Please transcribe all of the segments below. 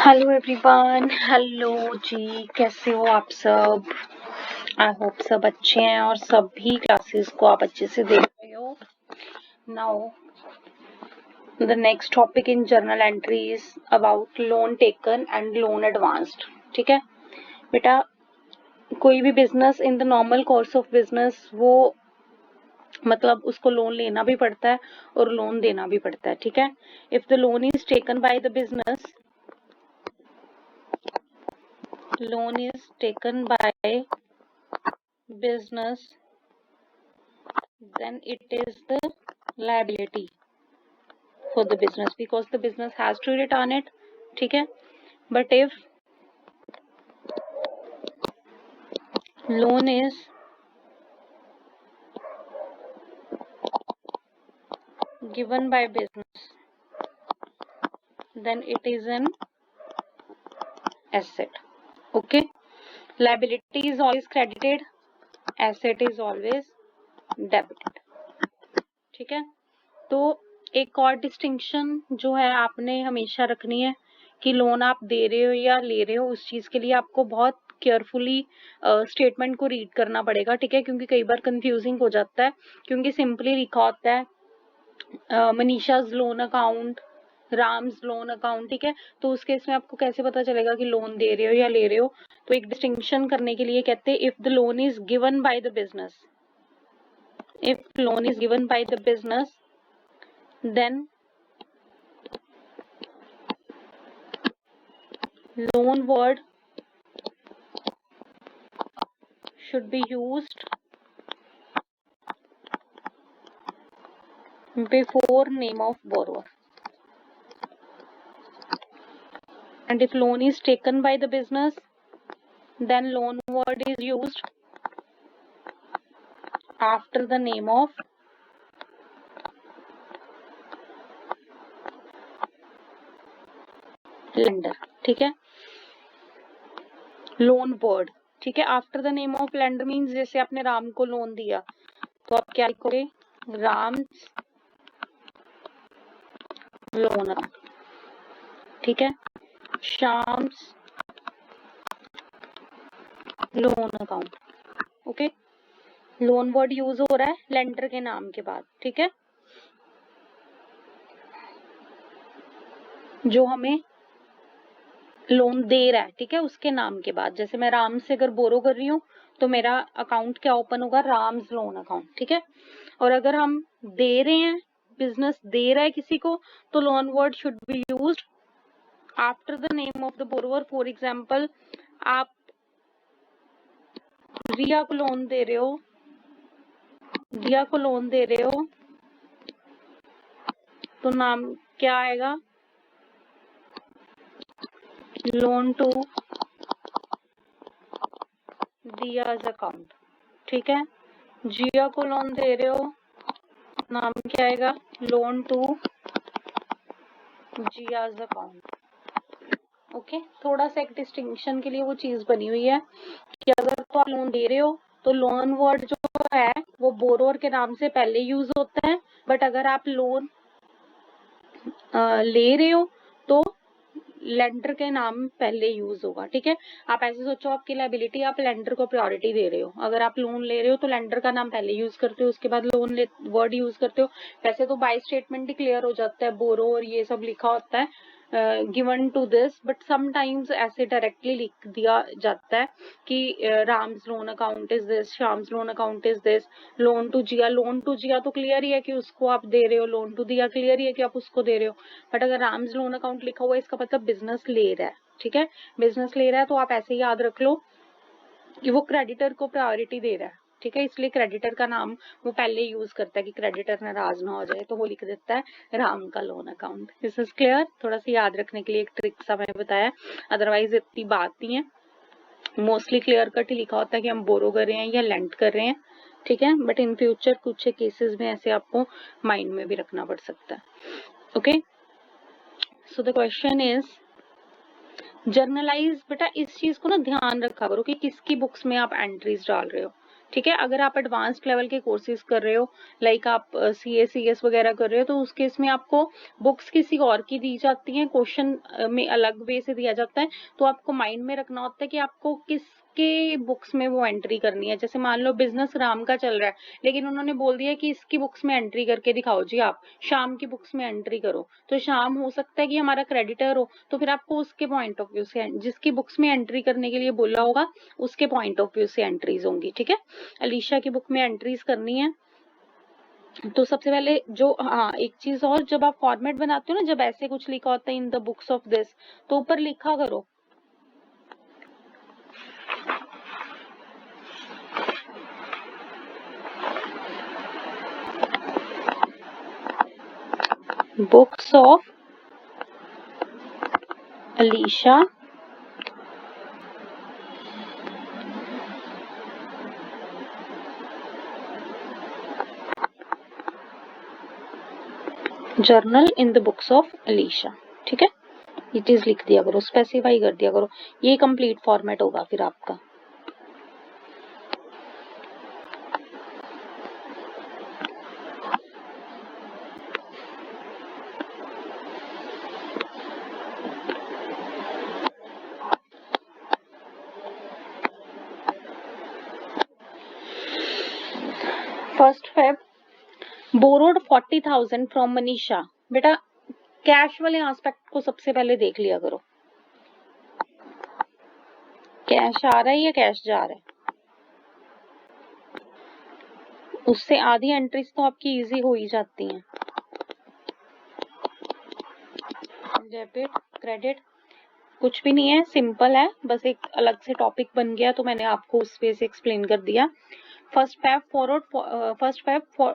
Hello everyone, hello जी, कैसे हो आप सब। आई होप सब अच्छे हैं और सभी क्लासेस को आप अच्छे से देख रहे हो। Now the next topic in journal entry is about loan taken and loan advanced. ठीक है बेटा, कोई भी business in the normal course of business वो मतलब उसको लोन लेना भी पड़ता है और लोन देना भी पड़ता है। ठीक है, if the loan is taken by the business, loan is taken by business, then it is the liability for the business because the business has to return it. ठीक है, but if loan is given by business, then it is an asset. Okay, liability is always credited, asset is always debited. ठीक है, तो एक और distinction जो है आपने हमेशा रखनी है कि लोन आप दे रहे हो या ले रहे हो, उस चीज के लिए आपको बहुत केयरफुली स्टेटमेंट को रीड करना पड़ेगा। ठीक है, क्योंकि कई बार कंफ्यूजिंग हो जाता है, क्योंकि सिंपली लिखा होता है Manisha's loan account, Ram's loan account. ठीक है, तो उस केस में आपको कैसे पता चलेगा कि लोन दे रहे हो या ले रहे हो। तो एक डिस्टिंक्शन करने के लिए कहते हैं if the loan is given by the business, if loan is given by the business, then loan word should be used before name of borrower, and if loan is taken by the business, then loan word is used after the name of lender. ठीक है, loan word, ठीक है, after the name of lender means जैसे आपने राम को loan दिया तो आप क्या लिखोगे, राम्स लोन अकाउंट। ठीक है, Shyam's loan account. Okay, loan word use हो रहा है लेंडर के नाम के बाद। ठीक है, जो हमें लोन दे रहा है, ठीक है, उसके नाम के बाद। जैसे मैं राम से अगर बोरो कर रही हूँ तो मेरा अकाउंट क्या ओपन होगा, राम्स लोन अकाउंट। ठीक है, और अगर हम दे रहे हैं, बिजनेस दे रहा है किसी को, तो loan word should be used after the name of the borrower. For example, आप रिया को लोन दे रहे हो, रिया को लोन दे रहे हो तो नाम क्या आएगा, लोन टू दियाज अकाउंट। ठीक है, जिया को लोन दे रहे हो, नाम क्या आएगा, loan to Zia's account. Okay, थोड़ा सा एक डिस्टिंक्शन के लिए वो चीज बनी हुई है कि अगर तो आप लोन दे रहे हो तो लोन वर्ड जो है वो बोरोवर के नाम से पहले यूज होता है, बट अगर आप लोन ले रहे हो तो लेंडर के नाम पहले यूज होगा। ठीक है, आप ऐसे सोचो आपकी लायबिलिटी, आप लेंडर को प्रायोरिटी दे रहे हो। अगर आप लोन ले रहे हो तो लेंडर का नाम पहले यूज करते हो, उसके बाद लोन वर्ड यूज करते हो। वैसे तो बाय स्टेटमेंट ही क्लियर हो जाता है, बोरो और ये सब लिखा होता है given to this, but sometimes ऐसे डायरेक्टली लिख दिया जाता है कि Ram's loan account is this, Shyam's loan account is this, loan to Jiya. Loan to Jiya तो क्लियर ही है कि उसको आप दे रहे हो, लोन टू दिया क्लियर ही है कि आप उसको दे रहे हो। बट अगर राम्स लोन अकाउंट लिखा हुआ है इसका मतलब बिजनेस ले रहा है। ठीक है, बिजनेस ले रहा है तो आप ऐसे ही याद रख लो कि वो क्रेडिटर को प्रायोरिटी दे रहा है। ठीक है, इसलिए क्रेडिटर का नाम वो पहले यूज करता है कि क्रेडिटर नाराज ना हो जाए, तो वो लिख देता है राम का loan account. This is clear, थोड़ा सा याद रखने के लिए एक ट्रिक सा मैंने बताया, अदरवाइज इतनी बात नहीं है। मोस्टली क्लियर कट ही लिखा होता है कि हम बोरो कर रहे हैं या लेंड कर रहे हैं। ठीक है, बट इन फ्यूचर कुछ केसेस में ऐसे आपको माइंड में भी रखना पड़ सकता है। Okay, so the question is generalized. बेटा इस चीज को ना ध्यान रखा करो कि किसकी बुक्स में आप एंट्रीज डाल रहे हो। ठीक है। अगर आप एडवांस्ड लेवल के कोर्सेज कर रहे हो, लाइक आप CS वगैरह कर रहे हो, तो उस केस में आपको बुक्स किसी और की दी जाती हैं, क्वेश्चन में अलग वे से दिया जाता है, तो आपको माइंड में रखना होता है कि आपको किसके बुक्स में वो एंट्री करनी है। जैसे मान लो बिजनेस राम का चल रहा है, लेकिन उन्होंने बोल दिया कि इसकी बुक्स में एंट्री करके दिखाओ जी, आप श्याम की बुक्स में एंट्री करो, तो श्याम हो सकता है कि हमारा क्रेडिटर हो, तो फिर आपको उसके पॉइंट ऑफ व्यू से, जिसकी बुक्स में एंट्री करने के लिए बोला होगा, उसके पॉइंट ऑफ व्यू से एंट्रीज होंगी। ठीक है, अलीशा की बुक में एंट्रीज करनी है। तो सबसे पहले जो, हाँ एक चीज और, जब आप फॉर्मेट बनाते हो ना, जब ऐसे कुछ लिखा होता है in the books of this, तो ऊपर लिखा करो books of Alisha journal in the books of Alisha. ठीक है, ये चीज लिख दिया करो, स्पेसिफाई कर दिया करो, ये कंप्लीट फॉर्मेट होगा फिर आपका। First Feb borrowed 40,000 from Manisha. बेटा कैश वाले एस्पेक्ट को सबसे पहले देख लिया करो, कैश आ रहा है या कैश जा रहा है, उससे आधी एंट्रीज तो आपकी इजी हो ही जाती हैं। डेबिट क्रेडिट कुछ भी नहीं है, सिंपल है, बस एक अलग से टॉपिक बन गया तो मैंने आपको उस पे से एक्सप्लेन कर दिया। First Feb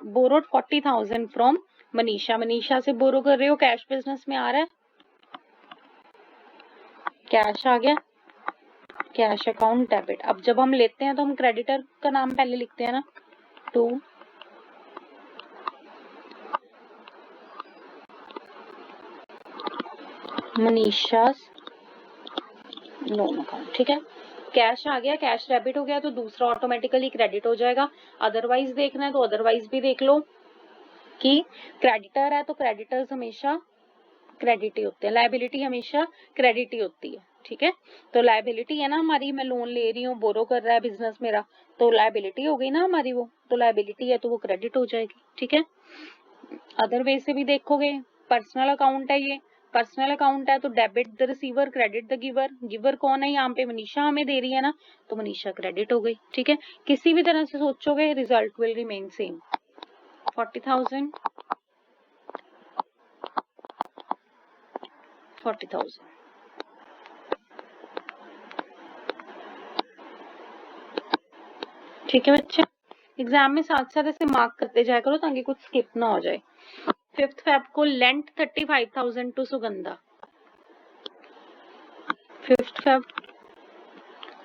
borrowed 40,000 from Manisha, Manisha से बोरो कर रहे हो, कैश बिजनेस में आ रहा है, कैश आ गया, कैश अकाउंट डेबिट। अब जब हम लेते हैं तो हम क्रेडिटर का नाम पहले लिखते हैं ना, टू मनीषा लोन अकाउंट। ठीक है, कैश आ गया, कैश डेबिट हो गया, तो दूसरा ऑटोमेटिकली क्रेडिट हो जाएगा। अदरवाइज देखना है तो अदरवाइज भी देख लो कि क्रेडिटर है तो क्रेडिटर्स हमेशा क्रेडिट ही होते हैं, लायबिलिटी हमेशा क्रेडिट ही होती है। ठीक है, तो लायबिलिटी है ना हमारी, मैं लोन ले रही हूँ, बोरो कर रहा है बिजनेस मेरा, तो लायबिलिटी हो गई ना हमारी, वो तो लायबिलिटी है तो वो क्रेडिट हो जाएगी। ठीक है, अदर वे से भी देखोगे, पर्सनल अकाउंट है ये, पर्सनल अकाउंट है तो debit the receiver, credit the giver. Giver कौन है यहाँ पे, मनीषा हमें दे रही है ना, तो मनीषा क्रेडिट हो गई। ठीक है, किसी भी तरह से सोचोगे रिजल्ट विल रिमेन सेम। 40,000 40,000। ठीक है बच्चे, एग्जाम में साथ साथ ऐसे मार्क करते जाया करो ताकि कुछ स्किप ना हो जाए। फिफ्थ फेब को lent 35,000 to Sugandha. Fifth Feb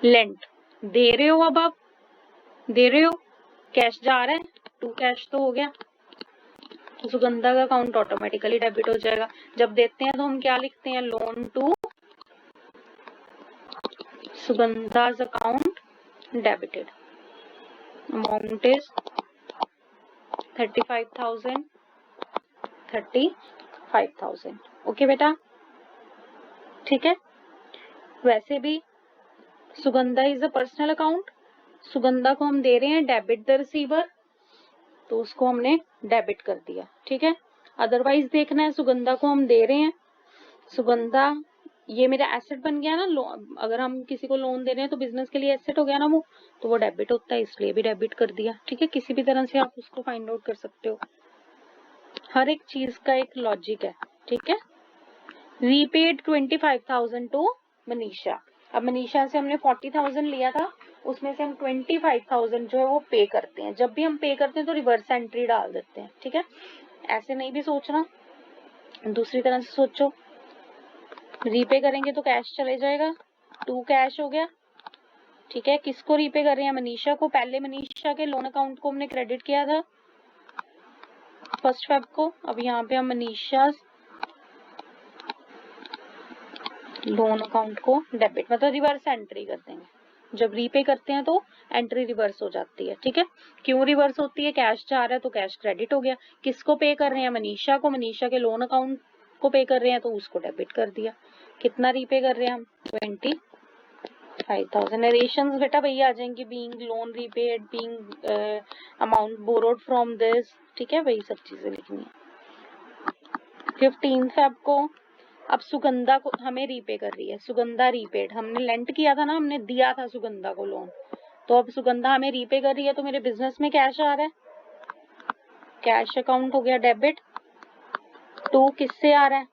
lent दे रहे हो, अब आप दे रहे हो, कैश जा रहा है, टू कैश तो हो गया, तो सुगंधा का अकाउंट ऑटोमेटिकली डेबिट हो जाएगा। जब देते हैं तो हम क्या लिखते हैं, loan to Sugandha's account debited, amount is 35,000 35,000। Okay बेटा, ठीक है। वैसे भी Sugandha is a personal account, Sugandha को हम दे रहे हैं डेबिट द रिसीवर, तो उसको हमने डेबिट कर दिया। ठीक है, अदरवाइज देखना है, सुगंधा को हम दे रहे हैं, सुगंधा ये मेरा एसेट बन गया ना, अगर हम किसी को लोन दे रहे हैं तो बिजनेस के लिए एसेट हो गया ना वो, तो वो डेबिट होता है, इसलिए भी डेबिट कर दिया। ठीक है, किसी भी तरह से आप उसको फाइंड आउट कर सकते हो, हर एक चीज का एक लॉजिक है। ठीक है, रीपेड 25,000 टू मनीषा। अब मनीषा से हमने 40,000 लिया था, उसमें से हम 25,000 जो है वो पे करते हैं। जब भी हम पे करते हैं तो रिवर्स एंट्री डाल देते हैं। ठीक है, ऐसे नहीं भी सोचना, दूसरी तरह से सोचो, रीपे करेंगे तो कैश चले जाएगा, टू कैश हो गया। ठीक है, किसको रीपे कर रहे हैं, मनीषा को। पहले मनीषा के लोन अकाउंट को हमने क्रेडिट किया था फर्स्ट फेब को, अब यहाँ पे हम मनीषा लोन अकाउंट को डेबिट, मतलब रिवर्स एंट्री कर देंगे, जब रीपे करते हैं तो एंट्री रिवर्स हो जाती है, ठीक है। क्यों रिवर्स होती है? कैश जा रहा है तो कैश क्रेडिट हो गया। किसको पे कर रहे हैं? मनीषा को, मनीषा के लोन अकाउंट को पे कर रहे हैं तो उसको डेबिट कर दिया। कितना रीपे कर रहे हैं हम? 25,000। नरेशंस बेटा वही आ जाएंगी, being loan repaid, being amount borrowed from this, ठीक है, वही सब चीजें लिखनी है। 15 फेब को अब सुगंधा को हमें रीपे कर रही है, सुगंधा रीपेड, हमने लेंट किया था ना, हमने दिया था सुगंधा को लोन, तो अब सुगंधा हमें रीपे कर रही है तो मेरे बिजनेस में कैश आ रहा है, कैश अकाउंट हो गया डेबिट। 2 किससे आ रहा है?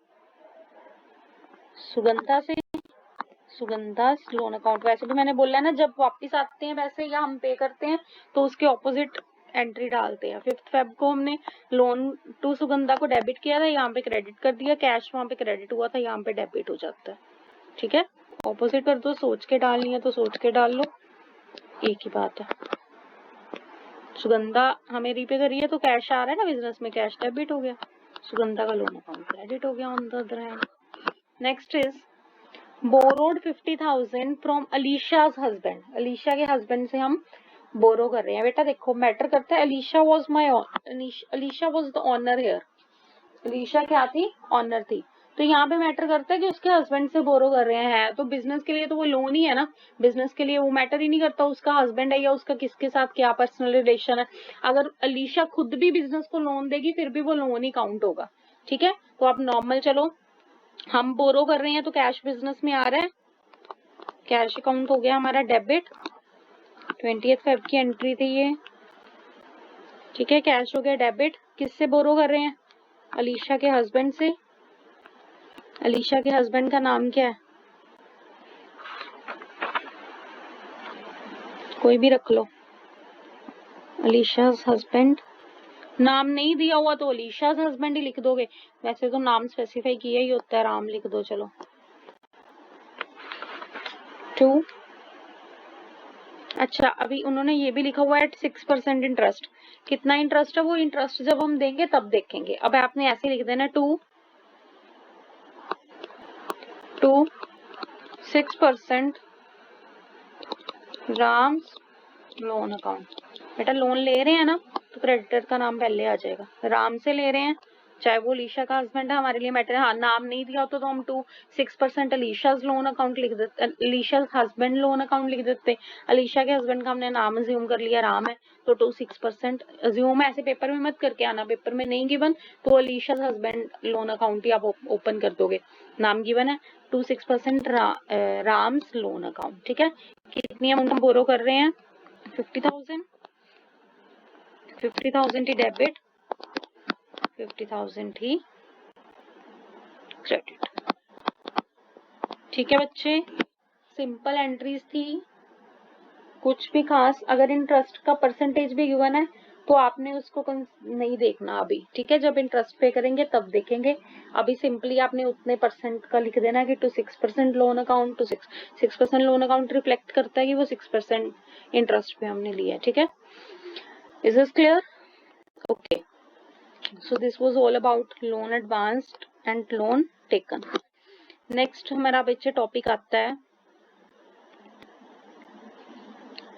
सुगंधा से, सुगंधा लोन अकाउंट। वैसे भी मैंने बोला है ना, जब वापस आते हैं वैसे या हम पे करते हैं तो उसके ऑपोजिट एंट्री डालते हैं। 5 फेब को हमने लोन टू सुगंधा को डेबिट किया था, यहाँ पे क्रेडिट कर दिया, कैश वहां पे क्रेडिट हुआ था, यहाँ पे डेबिट हो जाता है, ठीक है। ऑपोजिट कर दो, सोच के डालनी है तो सोच के डाल लो, एक ही बात है। सुगंधा हमें रीपे करी है तो कैश आ रहा है ना बिजनेस में, कैश डेबिट हो गया, सुगंधा का लोन अकाउंट क्रेडिट हो गया on the other hand. Next is borrowed 50,000 from Alisha's husband. Alisha के हस्बैंड से हम बोरो कर रहे हैं। बेटा देखो मैटर करता है, Alisha was the owner here. Alisha क्या थी? ऑनर थी। तो यहाँ पे मैटर करता है कि उसके हस्बैंड से बोरो कर रहे हैं, तो बिजनेस के लिए तो वो लोन ही है ना, बिजनेस के लिए वो मैटर ही नहीं करता उसका हस्बैंड है या उसका किसके साथ क्या पर्सनल रिलेशन है। अगर अलीशा खुद भी बिजनेस को लोन देगी फिर भी वो लोन ही काउंट होगा, ठीक है। तो आप नॉर्मल चलो, हम बोरो कर रहे हैं तो कैश बिजनेस में आ रहा है, कैश अकाउंट हो गया हमारा डेबिट। 20 फेब की एंट्री थी ये, ठीक है, कैश हो गया डेबिट। किससे बोरो कर रहे हैं? अलीशा के हस्बैंड से। अलीशा के हस्बैंड का नाम क्या है? कोई भी रख लो। अलीशा's हस्बैंड, नाम नहीं दिया हुआ तो अलीशा's हस्बैंड ही लिख दोगे, वैसे तो नाम स्पेसिफाई किया ही होता है, राम लिख दो। चलो 2। अच्छा अभी उन्होंने ये भी लिखा हुआ है 6% इंटरेस्ट। कितना इंटरेस्ट है? वो इंटरेस्ट जब हम देंगे तब देखेंगे। अब आपने ऐसे लिख देना 6% राम्स लोन अकाउंट। बेटा लोन ले रहे हैं ना तो क्रेडिटर का नाम पहले आ जाएगा, राम से ले रहे हैं, चाहे वो अलीशा का हस्बैंड है, हमारे लिए मैटर है। हाँ नाम नहीं दिया होता तो हम 6% अलीशा's लोन अकाउंट लिख देते, अलीशा's हस्बैंड लोन अकाउंट लिख देते। अलीशा के हस्बैंड का हमने नाम अज्यूम कर लिया, राम है, तो 6% अज्यूम। ऐसे पेपर में मत करके आना, पेपर में नहीं गिवन तो अलीशा's हस्बैंड लोन अकाउंट ही आप ओपन कर दोगे, नाम गिवन है 6% राम्स लोन अकाउंट, ठीक है। कितनी अमाउंट हम बोरो कर रहे हैं? 50,000 ही डेबिट, 50,000 ही क्रेडिट, ठीक है बच्चे। सिंपल एंट्रीज थी, कुछ भी खास। अगर इंटरेस्ट का परसेंटेज भी गिवन है तो आपने उसको नहीं देखना अभी, ठीक है, जब इंटरेस्ट पे करेंगे तब देखेंगे। अभी सिंपली आपने उतने परसेंट का लिख देना कि 6% loan account, 6% loan account reflect करता है कि वो 6% इंटरेस्ट पे हमने लिया है, ठीक है। Is this clear? Okay, so this was all about loan advanced and loan taken. Next हमारा बच्चे टॉपिक आता है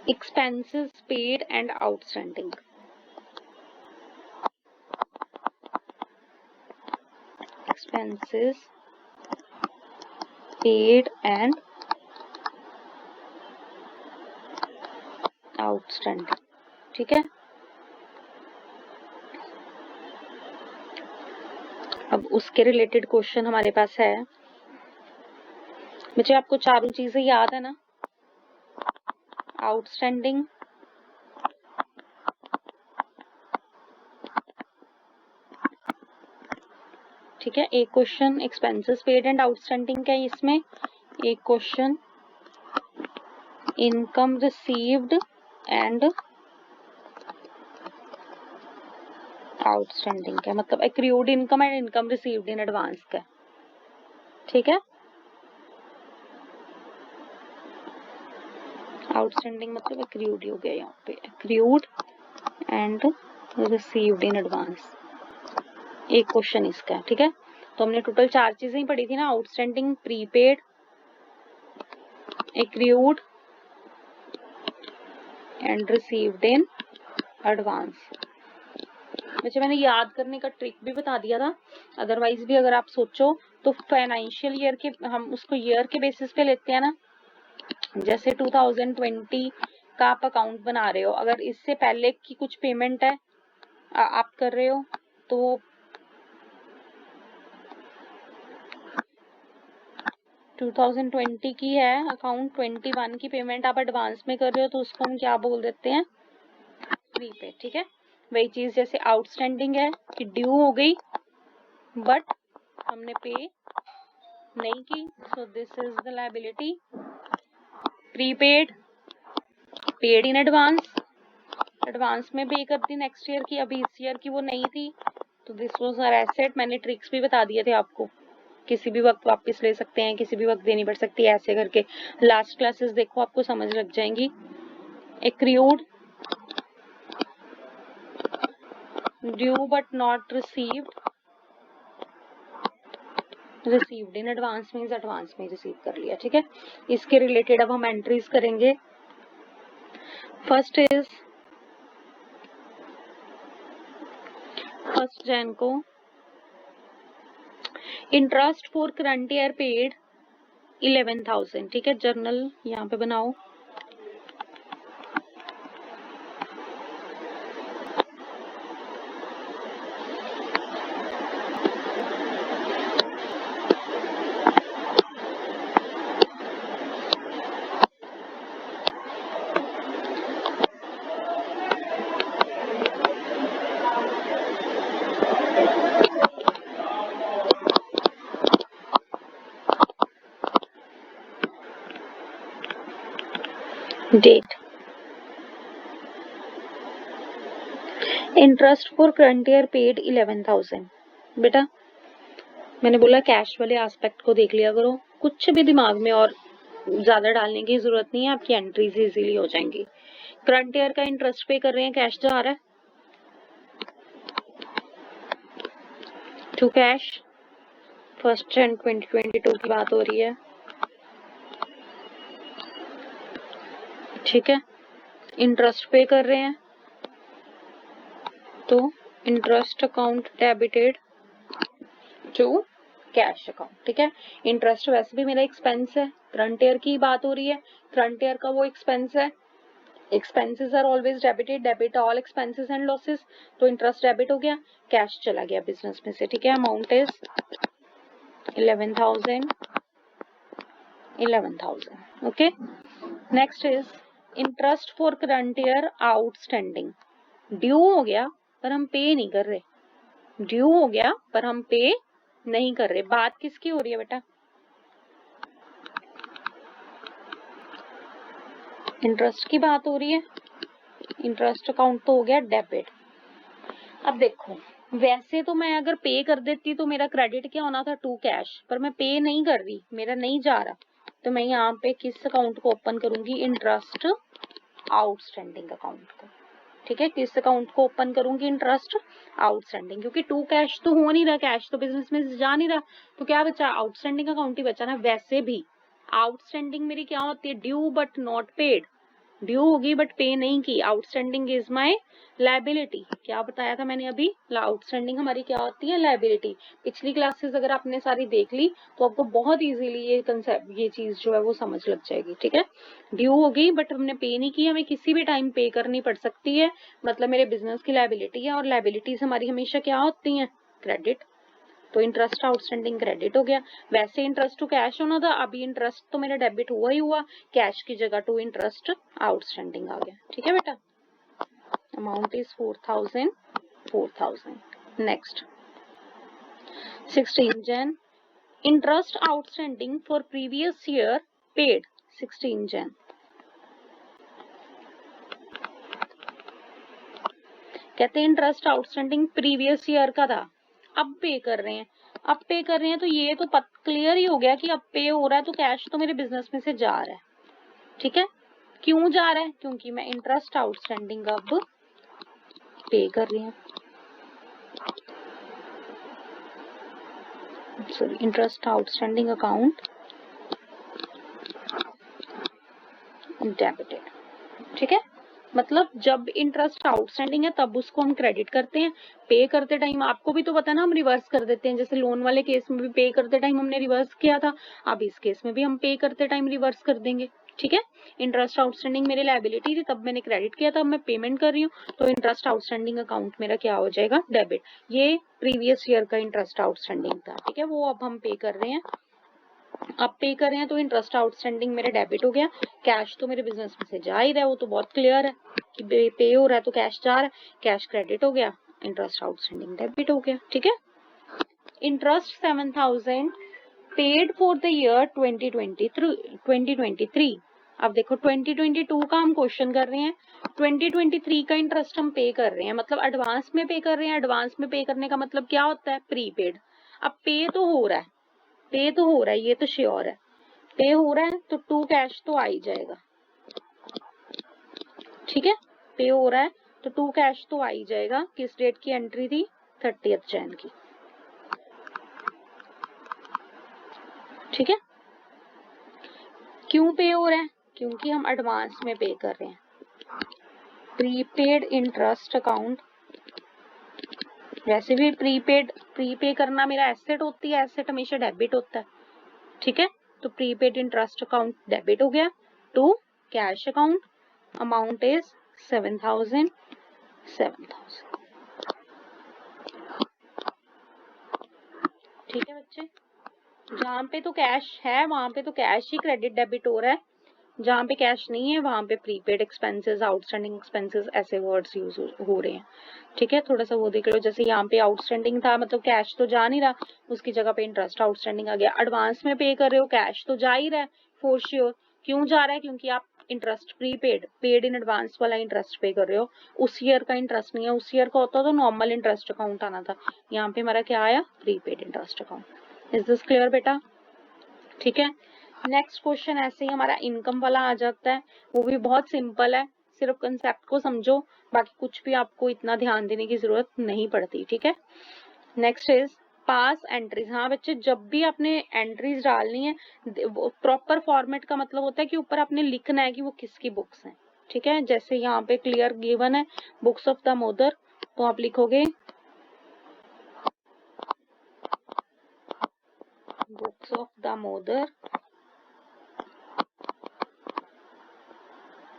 expenses paid and outstanding. Expenses paid and outstanding, ठीक है। अब उसके रिलेटेड क्वेश्चन हमारे पास है बच्चे, आपको चारों चीजें याद है ना? आउटस्टैंडिंग, ठीक है, एक question expenses paid and outstanding का है इसमें, एक question income received and outstanding का, मतलब accrued income and income received in advance का, ठीक है। आउटस्टैंडिंग मतलब एक्रूड हो गया, यहाँ पे accrued and received in advance, एक क्वेश्चन इसका, ठीक है। तो हमने टोटल 4 चीजें ही पढ़ी थी ना, outstanding, prepaid, accrued and received in advance. वैसे मैंने याद करने का ट्रिक भी बता दिया था, अदरवाइज भी अगर आप सोचो तो फाइनेंशियल ईयर के हम उसको ईयर के बेसिस पे लेते हैं ना। जैसे 2020 का आप अकाउंट बना रहे हो, अगर इससे पहले की कुछ पेमेंट है आप कर रहे हो तो 2020 की है अकाउंट, 21 की पेमेंट आप एडवांस में कर रहे हो तो उसको हम क्या बोल देते हैं, प्रीपेड। ठीक है, वही चीज जैसे आउटस्टैंडिंग है कि ड्यू हो गई बट हमने पे नहीं की, so this is the liability. Prepaid, paid in advance, advance में पे कर दी नेक्स्ट ईयर की, अभी इस ईयर की वो नहीं थी तो दिस वाज आवर एसेट। मैंने ट्रिक्स भी बता दिए थे आपको, किसी भी वक्त वापस ले सकते हैं, किसी भी वक्त देनी पड़ सकती है, ऐसे करके लास्ट क्लासेस देखो आपको समझ लग जाएंगी। Accrued, due but not received, received in advance means advance में रिसीव कर लिया। ठीक है, इसके रिलेटेड अब हम एंट्रीज करेंगे। फर्स्ट इज 1 जन को interest for current year paid 11,000। ठीक है, जर्नल यहाँ पे बनाओ। Date, interest for current year paid 11,000। बेटा मैंने बोला कैश वाले एस्पेक्ट को देख लिया करो, कुछ भी दिमाग में और ज्यादा डालने की जरूरत नहीं है, आपकी एंट्रीज इजीली हो जाएंगी। करंट ईयर का इंटरेस्ट पे कर रहे हैं, कैश जा रहा है टू कैश। 1 जन 2022 की बात हो रही है। ठीक है, इंटरेस्ट पे कर रहे हैं तो interest account debited to cash account. ठीक है, इंटरेस्ट वैसे भी मेरा एक्सपेंस है, करंट ईयर की बात हो रही है, करंट ईयर का वो एक्सपेंस है। Expenses are always debited, debit all expenses and losses, तो इंटरेस्ट डेबिट हो गया, कैश चला गया बिजनेस में से। ठीक है, amount is 11,000 11,000। Okay, next is interest for current year outstanding. Due हो गया पर हम पे नहीं कर रहे, ड्यू हो गया पर हम पे नहीं कर रहे। बात किसकी हो रही है बेटा, इंटरेस्ट की बात हो रही है। इंटरेस्ट अकाउंट तो हो गया डेबिट। अब देखो वैसे तो मैं अगर पे कर देती तो मेरा क्रेडिट क्या होना था, टू कैश, पर मैं पे नहीं कर रही, मेरा नहीं जा रहा, तो मैं यहाँ पे किस अकाउंट को ओपन करूंगी, इंटरेस्ट आउटस्टैंडिंग अकाउंट को। ठीक है, किस अकाउंट को ओपन करूंगी, इंटरेस्ट आउटस्टैंडिंग, क्योंकि टू कैश तो हो नहीं रहा, कैश तो बिजनेस में जा नहीं रहा, तो क्या बचा, आउटस्टैंडिंग अकाउंट ही बचा ना। वैसे भी आउटस्टैंडिंग मेरी क्या होती है, due but not paid, due होगी बट पे नहीं की, आउटस्टैंडिंग इज माय लायबिलिटी। क्या बताया था मैंने अभी, आउटस्टैंडिंग हमारी क्या होती है, लायबिलिटी। पिछली क्लासेस अगर आपने सारी देख ली तो आपको बहुत इजीली ये कंसेप्ट, ये चीज जो है वो समझ लग जाएगी। ठीक है, ड्यू हो गई बट हमने पे नहीं की, हमें किसी भी टाइम पे करनी पड़ सकती है, मतलब मेरे बिजनेस की लायबिलिटी है, और लायबिलिटीज हमारी हमेशा क्या होती है, क्रेडिट, तो इंटरेस्ट आउटस्टैंडिंग क्रेडिट हो गया। वैसे इंटरेस्ट टू कैश होना था, अभी इंटरेस्ट तो मेरा डेबिट हुआ ही हुआ, कैश की जगह टू इंटरेस्ट आउटस्टैंडिंग आ गया। ठीक है बेटा, अमाउंट इज 4,000। नेक्स्ट 16 जन, interest outstanding for previous year paid 16 जन। कहते हैं इंटरेस्ट आउटस्टैंडिंग प्रीवियस ईयर का था, अब पे कर रहे हैं, अब पे कर रहे हैं तो ये तो क्लियर ही हो गया कि अब पे हो रहा है, तो कैश तो मेरे बिजनेस में से जा रहा है। ठीक है, क्यों जा रहा है, क्योंकि मैं इंटरेस्ट आउटस्टैंडिंग अब पे कर रही हूँ, sorry interest outstanding account debited. ठीक है, मतलब जब इंटरेस्ट आउटस्टैंडिंग है तब उसको हम क्रेडिट करते हैं। पे करते टाइम आपको भी तो पता है ना, हम रिवर्स कर देते हैं। जैसे लोन वाले केस में भी पे करते टाइम हमने रिवर्स किया था, अब इस केस में भी हम पे करते टाइम रिवर्स कर देंगे। ठीक है, इंटरेस्ट आउटस्टैंडिंग मेरी लायबिलिटी थी, तब मैंने क्रेडिट किया था, अब मैं पेमेंट कर रही हूँ, तो इंटरेस्ट आउटस्टैंडिंग अकाउंट मेरा क्या हो जाएगा, डेबिट। ये प्रीवियस ईयर का इंटरेस्ट आउटस्टैंडिंग था। ठीक है, वो अब हम पे कर रहे हैं। अब पे कर रहे हैं तो इंटरेस्ट आउटस्टैंडिंग मेरे डेबिट हो गया। कैश तो मेरे बिजनेस में से जा ही रहा है, वो तो बहुत क्लियर है कि पे हो रहा है तो कैश जा रहा है, कैश क्रेडिट हो गया, इंटरेस्ट आउटस्टैंडिंग डेबिट हो गया। ठीक है, interest 7,000 paid for the year 2023। अब देखो 2022 का हम क्वेश्चन कर रहे हैं, 2023 का इंटरेस्ट हम पे कर रहे हैं, मतलब एडवांस में पे कर रहे हैं। एडवांस में पे करने का मतलब क्या होता है, प्रीपेड। अब पे तो हो रहा है, पे तो हो रहा है, ये तो श्योर है, पे हो रहा है तो टू कैश तो आ ही जाएगा। ठीक है, पे हो रहा है तो टू कैश तो आ ही जाएगा। किस डेट की एंट्री थी, 30th जैन की। ठीक है, क्यों पे हो रहा है, क्योंकि हम एडवांस में पे कर रहे हैं। प्रीपेड इंटरेस्ट अकाउंट, वैसे भी प्रीपे करना मेरा एसेट होती है, एसेट हमेशा डेबिट होता है। ठीक है, तो प्रीपेड इंटरेस्ट अकाउंट डेबिट हो गया to cash account, amount is 7,000। ठीक है बच्चे, जहाँ पे तो कैश है वहां पे तो कैश ही क्रेडिट डेबिट हो रहा है, जहाँ पे कैश नहीं है वहां पे प्रीपेड एक्सपेंसेस, आउटस्टैंडिंग एक्सपेंसेस, ऐसे वर्ड्स यूज हो रहे हैं। ठीक है, थोड़ा सा वो देख लो, जैसे यहाँ पे आउटस्टैंडिंग था, मतलब कैश तो जा नहीं रहा, उसकी जगह पे इंटरेस्ट आउटस्टैंडिंग आ गया। एडवांस में पे कर रहे हो, कैश तो जा ही रहा है फॉर श्योर। क्यों जा रहा है, क्योंकि आप interest prepaid, paid in advance वाला इंटरेस्ट पे कर रहे हो, उस ईयर का इंटरेस्ट नहीं है। उस ईयर का होता तो नॉर्मल इंटरेस्ट अकाउंट आना था, यहाँ पे हमारा क्या आया, prepaid interest account. Is this clear बेटा? ठीक है, नेक्स्ट क्वेश्चन ऐसे ही हमारा इनकम वाला आ जाता है, वो भी बहुत सिंपल है, सिर्फ कंसेप्ट को समझो, बाकी कुछ भी आपको इतना ध्यान देने की जरूरत नहीं पड़ती। ठीक है, नेक्स्ट इज पास एंट्रीज। हाँ बच्चे, जब भी आपने एंट्रीज डालनी है, प्रॉपर फॉर्मेट का मतलब होता है कि ऊपर आपने लिखना है कि वो किसकी बुक्स हैं। ठीक है, जैसे यहाँ पे क्लियर गिवन है बुक्स ऑफ द मोदर, तो आप लिखोगे books of the mother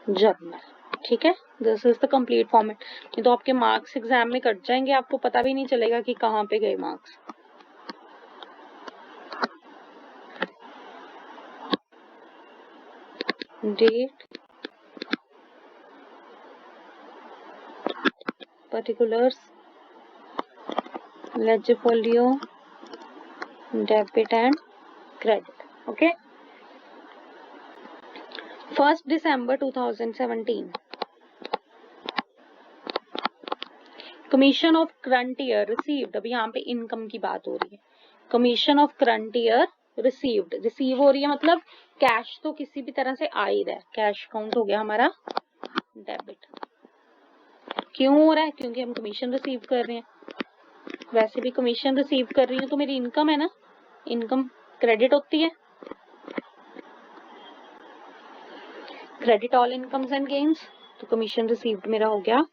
journal. ठीक है, this is the complete format. ये तो आपके मार्क्स एग्जाम में कट जाएंगे, आपको पता भी नहीं चलेगा कि कहाँ पे गए marks. Date, particulars, ledger folio, debit and credit. Okay, 1st December 2017, commission of current year received. अभी यहाँ पे इनकम की बात हो रही है, commission of current year received, receive हो रही है मतलब कैश तो किसी भी तरह से आ ही रहा है, कैश अकाउंट हो गया हमारा डेबिट। क्यों हो रहा है, क्योंकि हम कमीशन रिसीव कर रहे हैं। वैसे भी कमीशन रिसीव कर रही हूँ तो मेरी इनकम है ना, इनकम क्रेडिट होती है, credit all incomes and gains, तो कमीशन रिसीव्ड मेरा हो गया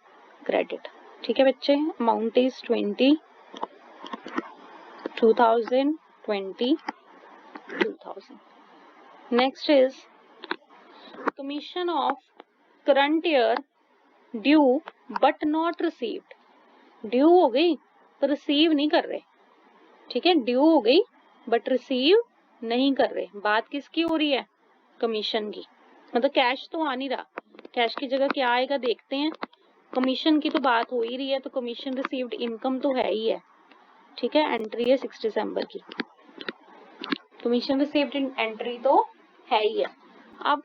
क्रेडिट। ठीक है बच्चे, amount is 20,000। Next is commission of current year due but not received. Due हो गई पर रिसीव नहीं कर रहे। ठीक है, ड्यू हो गई बट रिसीव नहीं कर रहे। बात किसकी हो रही है, कमीशन की, मतलब कैश तो आ नहीं रहा, कैश की जगह क्या आएगा देखते हैं। कमीशन की तो बात हो ही रही है, तो कमीशन रिसीव्ड इनकम तो है ही है। ठीक है, एंट्री है 6 दिसंबर की, कमीशन रिसीव्ड एंट्री तो है ही है। अब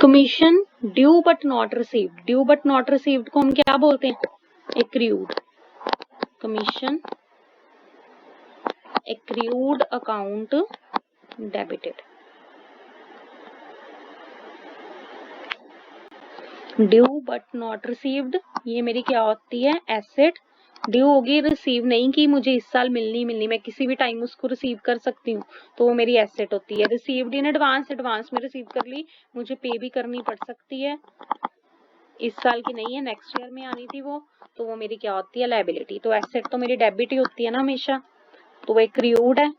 commission due but not received, due but not received को हम क्या बोलते हैं, accrued. Commission accrued account debited. Due but not received, ये मेरी क्या होती है, एसेट। ड्यू होगी, रिसीव नहीं की, मुझे इस साल मिलनी, मैं किसी भी टाइम उसको रिसीव कर सकती हूँ, तो वो मेरी एसेट होती है। रिसीव्ड इन एडवांस, एडवांस में रिसीव कर ली, मुझे पे भी करनी पड़ सकती है, इस साल की नहीं है, नेक्स्ट ईयर में आनी थी वो, तो वो मेरी क्या होती है, लायबिलिटी। तो एसेट तो मेरी डेबिट ही होती है ना हमेशा, तो वो एक्रियूड है,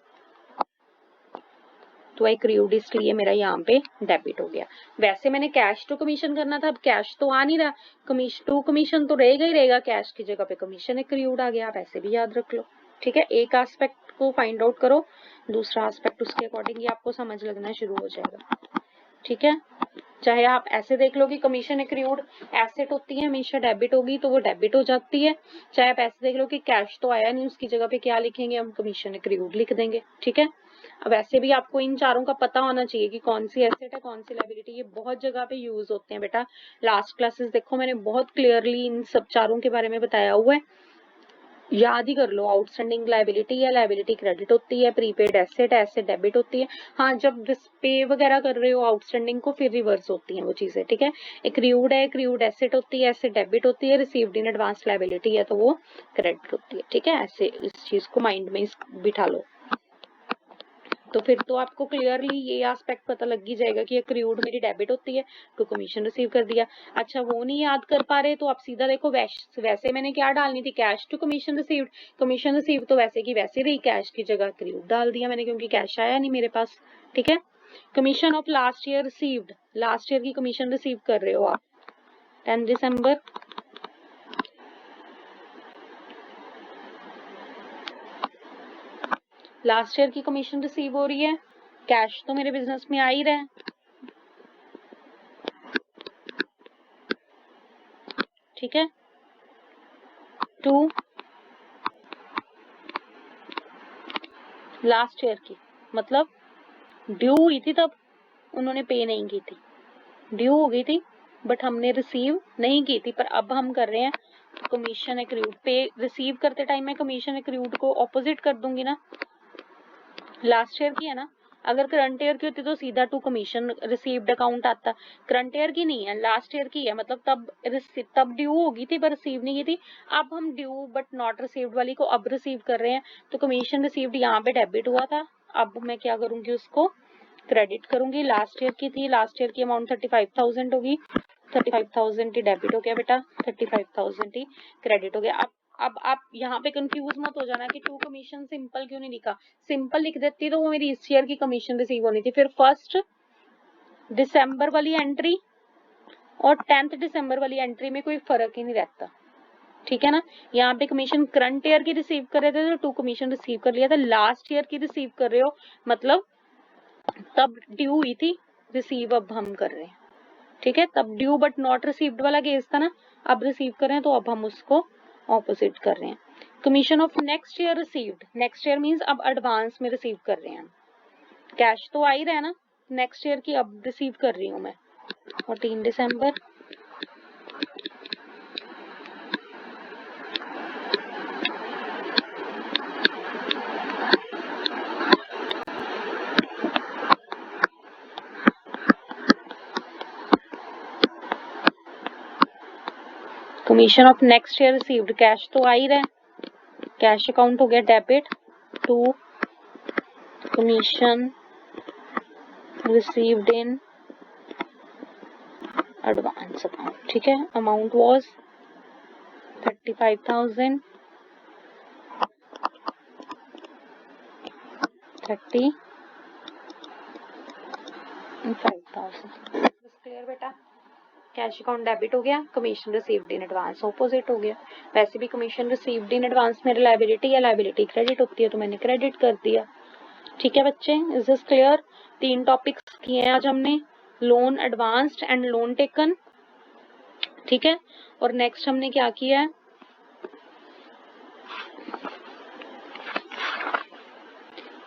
तो एक्रियूड इसलिए मेरा यहाँ पे डेबिट हो गया। वैसे मैंने कैश टू कमीशन करना था, अब कैश तो आ नहीं रहा, कमीशन टू कमीशन तो रहेगा ही रहेगा, कैश की जगह पे कमीशन एक्रियूड आ गया, आप ऐसे भी याद रख लो। ठीक है, एक एस्पेक्ट को फाइंड आउट करो, दूसरा एस्पेक्ट उसके अकॉर्डिंग ही आपको समझ लगना शुरू हो जाएगा। ठीक है, चाहे आप ऐसे देख लो कि कमीशन एक्रियूड एसेट होती है, हमेशा डेबिट होगी तो वो डेबिट हो जाती है, चाहे आप ऐसे देख लो कि कैश तो आया नहीं, उसकी जगह पे क्या लिखेंगे हम, कमीशन एक्रियूड लिख देंगे। ठीक है, अब ऐसे भी आपको इन चारों का पता होना चाहिए कि कौन सी एसेट है, कौन सी लायबिलिटी, ये बहुत जगह पे यूज होते हैं बेटा। लास्ट क्लासेस देखो, मैंने बहुत क्लियरली इन सब चारों के बारे में बताया हुआ है, याद ही कर लो। आउटस्टैंडिंग लायबिलिटी है, लायबिलिटी क्रेडिट होती है, प्रीपेड एसेट, एसेट डेबिट होती है। हाँ, जब पे वगैरह कर रहे हो आउटस्टैंडिंग को, फिर रिवर्स होती हैं वो चीजें। ठीक है, एक्रियूड है, एक्रियूड एसेट होती है, एसेट डेबिट होती है, रिसीव्ड इन एडवांस लायबिलिटी है तो वो क्रेडिट होती है। ठीक है, ऐसे इस चीज को माइंड में बिठा लो, तो फिर तो आपको क्लियरली ये एस्पेक्ट पता लग ही जाएगा कि एक्रियूड मेरी डेबिट होती है, तो कमीशन रिसीव कर दिया। अच्छा, वो नहीं याद कर पा रहे तो आप सीधा देखो, वैसे मैंने क्या डालनी थी, cash to commission received, commission receive तो वैसे की वैसे रही, कैश की जगह एक्रियूड डाल दिया मैंने, क्योंकि कैश आया नहीं मेरे पास। ठीक है, commission of last year received, last year की कमीशन रिसीव कर रहे हो आप 10 दिसंबर, लास्ट ईयर की कमीशन रिसीव हो रही है, कैश तो मेरे बिजनेस में आ ही रहा है। ठीक है, टू लास्ट ईयर की, मतलब ड्यू हुई थी तब उन्होंने पे नहीं की थी, ड्यू हो गई थी बट हमने रिसीव नहीं की थी, पर अब हम कर रहे हैं कमीशन एक्रूड। पे रिसीव करते टाइम में कमीशन एक्रूड को ऑपोजिट कर दूंगी ना, लास्ट ईयर की है ना, अगर करंट ईयर की होती तो सीधा टू कमीशन रिसीव्ड अकाउंट आता, करंट ईयर की नहीं है, लास्ट ईयर की है, मतलब तब ड्यू होगी थी पर रिसीव नहीं की थी, अब हम ड्यू बट नॉट रिसीव्ड वाली को अब रिसीव कर रहे हैं, तो कमीशन रिसीव्ड यहाँ पे डेबिट हुआ था, अब मैं क्या करूंगी, उसको क्रेडिट करूंगी। लास्ट ईयर की थी, लास्ट ईयर की अमाउंट 35,000 होगी, 35,000 ही डेबिट हो गया बेटा, 35,000 ही क्रेडिट हो गया। अब आप यहाँ पे कंफ्यूज मत हो जाना कि टू कमीशन सिंपल क्यों नहीं लिखा, सिंपल लिख देती तो वो मेरी इस ईयर की कमीशन रिसीव होनी थी, फिर 1 दिसंबर वाली एंट्री और 10 दिसंबर वाली एंट्री में कोई फर्क ही नहीं रहता। ठीक है ना, यहाँ पे कमीशन करंट ईयर की रिसीव कर रहे थे तो टू कमीशन रिसीव कर लिया था, लास्ट ईयर की रिसीव कर रहे हो मतलब तब ड्यू हुई थी, रिसीव अब हम कर रहे हैं। ठीक है, तब ड्यू बट नॉट रिसीव्ड वाला केस था ना, अब रिसीव कर रहे हैं तो अब हम उसको ऑपोजिट कर रहे हैं। Commission of next year received, next year means अब एडवांस में रिसीव कर रहे हैं, कैश तो आ ही रहा है ना, नेक्स्ट ईयर की अब रिसीव कर रही हूँ मैं, 14 दिसंबर। Commission of next year received, cash तो आ ही रहा है, कैश अकाउंट हो गया debit to commission received in advance account. ठीक है, अमाउंट वाज 35,000, 35,000। क्लियर बेटा, कैश अकाउंट डेबिट हो गया, commission received in advance opposite हो गया। वैसे भी कमीशन रिसीव्ड इन एडवांस मेरी लायबिलिटी है, लायबिलिटी क्रेडिट होती है तो मैंने क्रेडिट कर दिया। ठीक है बच्चे, इज दिस क्लियर? 3 टॉपिक्स किए हैं आज हमने, loan advanced and loan taken. ठीक है, और नेक्स्ट हमने क्या किया है,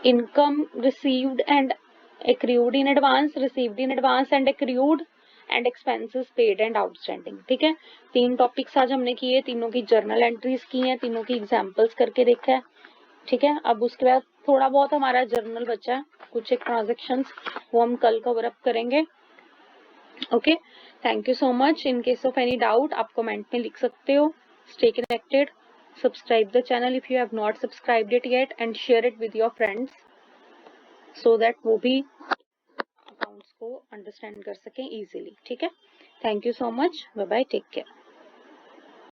income received and accrued in advance, received in advance and accrued and expenses paid and outstanding. ठीक है, 3 टॉपिक्स आज हमने किए, तीनों की जर्नल एंट्रीज की हैं, तीनों की एग्जांपल्स करके देखा है। ठीक है। अब उसके बाद थोड़ा बहुत हमारा जर्नल बचा है, कुछ एक ट्रांजेक्शंस, वो हम कल कवर अप करेंगे। Okay, thank you so much. In case of any doubt आप कमेंट में लिख सकते हो। Stay connected, subscribe the channel if you have not subscribed it yet, and share it with your friends so that वो भी accounts को understand कर सकें इजीली। ठीक है, thank you so much, bye bye, take care.